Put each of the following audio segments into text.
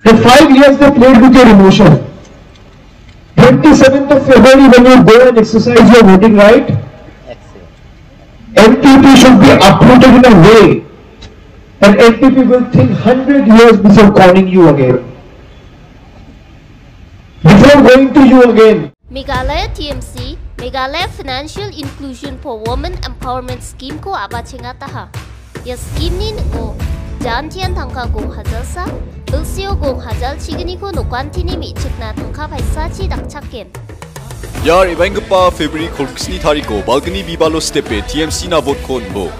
The 5 years they played with your emotion. 27th of February when you go and exercise your voting right, NPP should be uprooted in a way that NPP will think 100 years before calling you again. Before going to you again. Meghalaya TMC, Meghalaya Financial Inclusion for Women Empowerment Scheme ko abachingataha. Ya scheme ni ko jantian tangka gong hajalsa, ulsio gong hajal chiganiko no kwantini mi chikna tangka paisachi dakchaken. Yar ibengipa February kolksni tariko balgani bibalo stepe TMC na vote kon bo.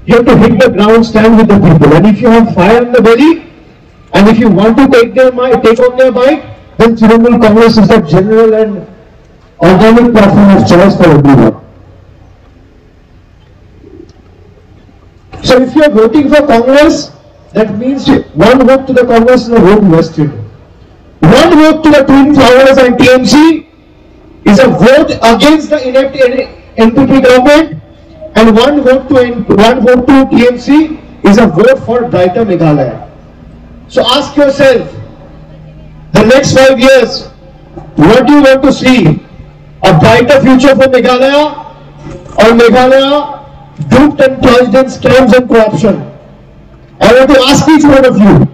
You have to hit the ground, stand with the people, and if you have fire in the belly, and if you want to take on their mic, then Trinamool Congress is the general and organic platform of choice for everyone. So if you are voting for Congress, that means one vote to the Congress is a vote vested. One vote to the Twin Flowers and TMC is a vote against the inept NPP government. And one vote to TMC is a vote for brighter Meghalaya. So ask yourself, the next 5 years, what do you want to see? A brighter future for Meghalaya or Meghalaya duped and plunged in scams and corruption? I want to ask each one of you,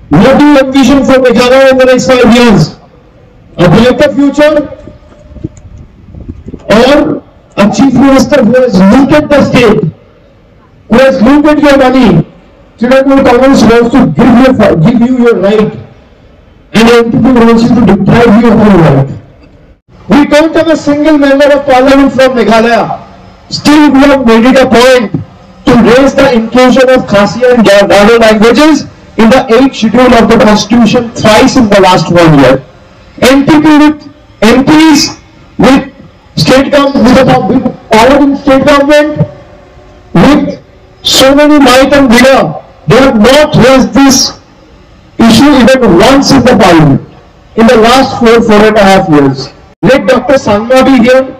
what do you envision for Meghalaya in the next 5 years? A brighter future or a chief minister who has looted the state, who has looted your money? Trinamool Congress wants to give you your right, and NPP wants you to deprive you of your right. We don't have a single member of parliament from Meghalaya. Still, we have made it a point to raise the inclusion of Khasi and Garo languages in the 8th schedule of the constitution thrice in the last 1 year. NPP with MPs, with state government, with power in state government, with so many might and vigor, they have not raised this issue even once in the parliament in the last 4.5 years. Let Dr. Sangma be here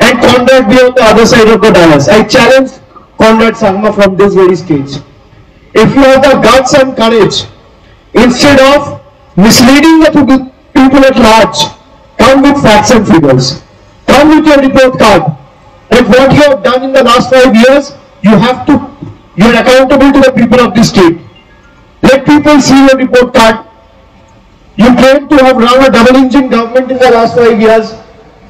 and Conrad be on the other side of the dais. I challenge Conrad Sangma from this very stage. If you have the guts and courage, instead of misleading the people at large, come with facts and figures. Come with your report card. If what you have done in the last 5 years, you are accountable to the people of this state. Let people see your report card. You claim to have run a double-engine government in the last 5 years.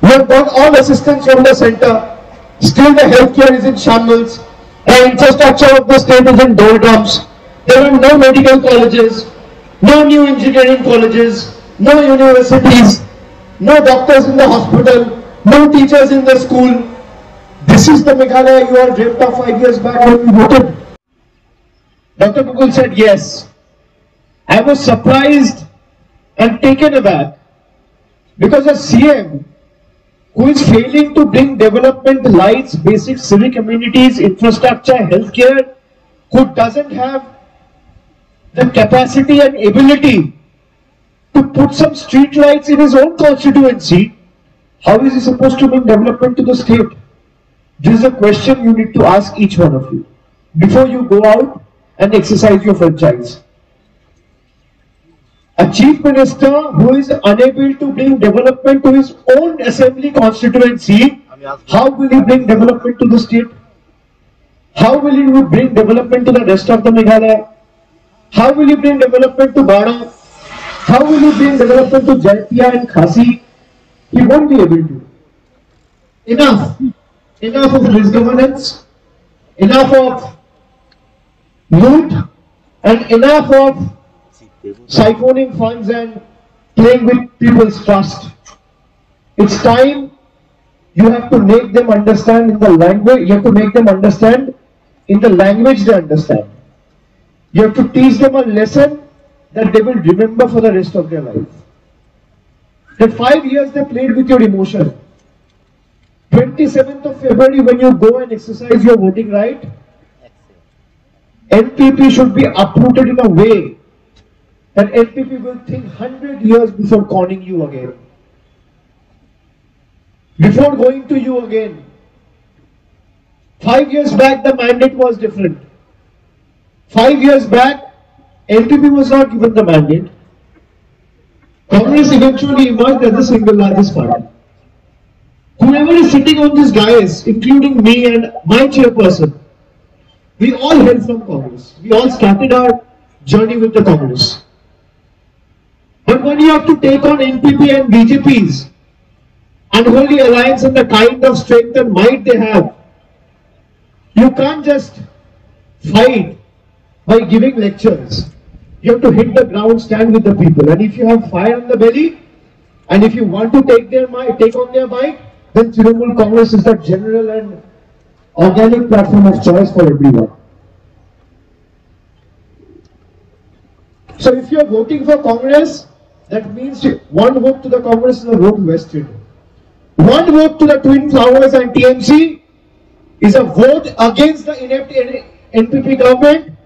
You have got all assistance from the center. Still the healthcare is in shambles. The infrastructure of the state is in doldrums. There are no medical colleges, no new engineering colleges, no universities, no doctors in the hospital, no teachers in the school. This is the Meghalaya you all dreamt of 5 years back when we voted. Dr. Mukul said yes. I was surprised and taken aback because a CM who is failing to bring development, lights, basic civic amenities, infrastructure, healthcare, who doesn't have the capacity and ability to put some street lights in his own constituency, how is he supposed to bring development to the state? This is a question you need to ask each one of you before you go out and exercise your franchise. A chief minister who is unable to bring development to his own assembly constituency, how will he bring development to the state? How will he bring development to the rest of the Meghalaya? How will he bring development to Bana? How will he bring development to Jaipia and Khasi? He won't be able to. Enough. Enough of misgovernance, enough of loot, and enough of siphoning funds and playing with people's trust. It's time you have to make them understand in the language, you have to make them understand in the language they understand. You have to teach them a lesson that they will remember for the rest of their life. The 5 years they played with your emotion. 27th of February when you go and exercise your voting right, NPP should be uprooted in a way that NPP will think 100 years before calling you again. Before going to you again, 5 years back the mandate was different. 5 years back, NPP was not given the mandate. Congress eventually emerged as the single largest party. Whoever is sitting on this dais, including me and my chairperson, we all hail from Congress. We all started our journey with the Congress. But when you have to take on NPP and BJP's unholy alliance and the kind of strength and might they have, you can't just fight by giving lectures. You have to hit the ground, stand with the people. And if you have fire on the belly, and if you want to take on their might, then Trinamool Congress is the general and organic platform of choice for everyone. So if you are voting for Congress, that means one vote to the Congress is a vote wasted. One vote to the Twin Flowers and TMC is a vote against the inept NPP government,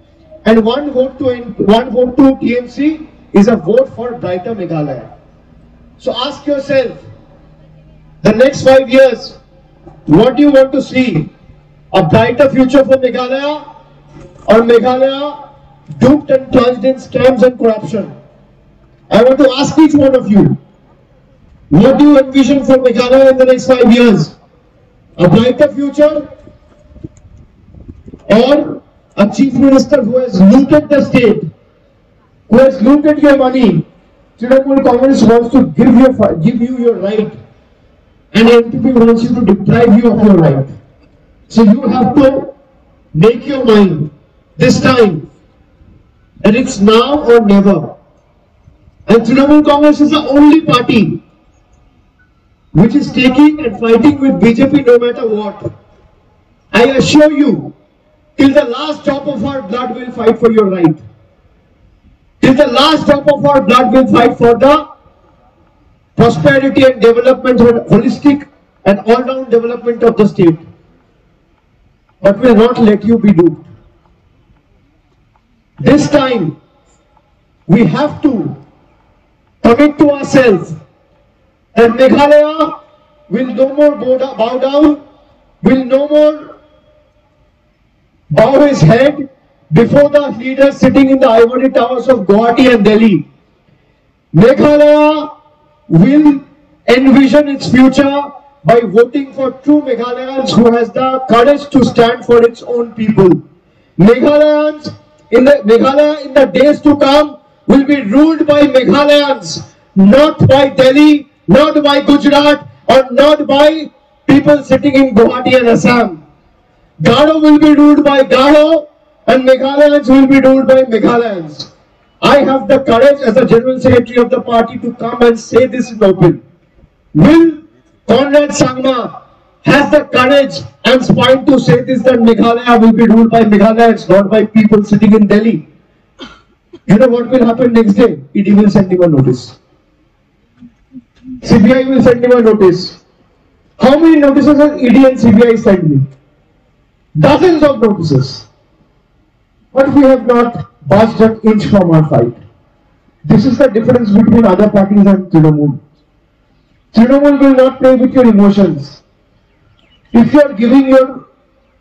and one vote to TMC is a vote for brighter Meghalaya. So ask yourself, the next 5 years, what do you want to see? A brighter future for Meghalaya, or Meghalaya duped and plunged in scams and corruption? I want to ask each one of you, what do you envision for Meghalaya in the next 5 years? A brighter future, or a chief minister who has looted the state, who has looted your money? Trinamool Congress wants to give you your right, and NPP wants you to deprive you of your right. So you have to make your mind this time that it's now or never. And Trinamool Congress is the only party which is taking and fighting with BJP no matter what. I assure you, till the last drop of our blood will fight for your right. Till the last drop of our blood will fight for the prosperity and development, holistic and all-round development of the state. But will not let you be duped. This time, we have to commit to ourselves that Meghalaya will no more bow down, will no more bow his head before the leaders sitting in the ivory towers of Guwahati and Delhi. Meghalaya will envision its future by voting for true Meghalayans who has the courage to stand for its own people. Meghalaya in the days to come will be ruled by Meghalayans, not by Delhi, not by Gujarat, or not by people sitting in Guwahati and Assam. Garo will be ruled by Garo, and Meghalayans will be ruled by Meghalayans. I have the courage as a General Secretary of the party to come and say this in open. Will Conrad Sangma has the courage and spine to say this, that Meghalaya will be ruled by Meghalayans, not by people sitting in Delhi? You know what will happen next day? ED will send him a notice. CBI will send him a notice. How many notices has ED and CBI sent me? Dozens of notices. But we have not budged an inch from our fight. This is the difference between other parties and Trinamool. Trinamool will not play with your emotions. If you are giving your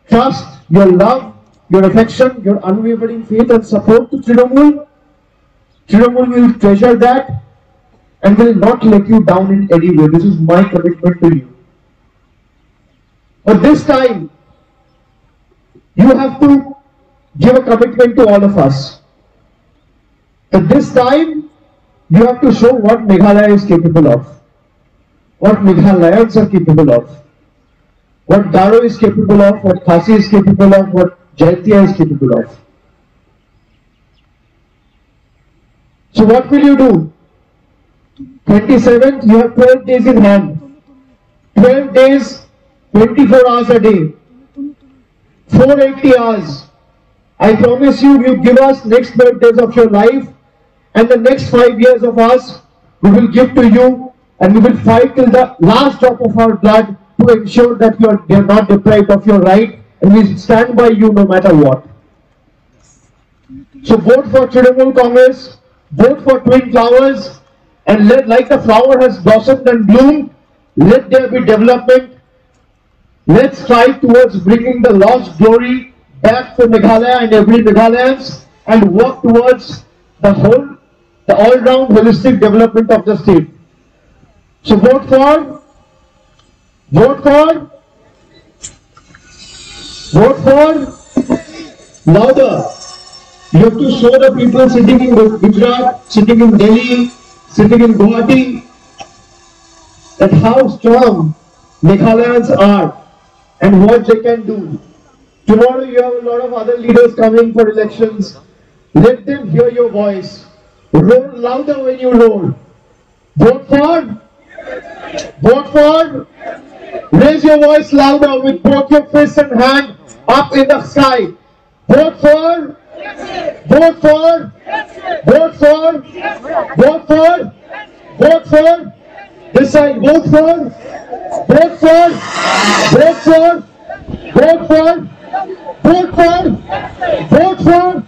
trust, your love, your affection, your unwavering faith and support to Trinamool, Trinamool will treasure that and will not let you down in any way. This is my commitment to you. But this time, you have to give a commitment to all of us. But this time, you have to show what Meghalaya is capable of, what Meghalayans are capable of, what Garo is capable of, what Khasi is capable of, what Jaintia is capable of. So what will you do? 27th, you have 12 days in hand. 12 days, 24 hours a day. 480 hours. I promise you, you give us next 12 days of your life, and the next 5 years of us, we will give to you, and we will fight till the last drop of our blood to ensure that you are not deprived of your right, and we stand by you no matter what. So vote for Trinamool Congress, vote for Twin Flowers, and like the flower has blossomed and bloomed, Let there be development. Let's strive towards bringing the lost glory back to Meghalaya and every Meghalayan and work towards the all-round holistic development of the state. So vote for, louder. You have to show the people sitting in Gujarat, sitting in Delhi, sitting in Guwahati, that how strong Meghalayans are and what they can do. Tomorrow you have a lot of other leaders coming for elections. Let them hear your voice. Roar louder when you roar. Vote for. Raise your voice louder with both your fists and hand up in the sky. Vote for. Decide. Vote for.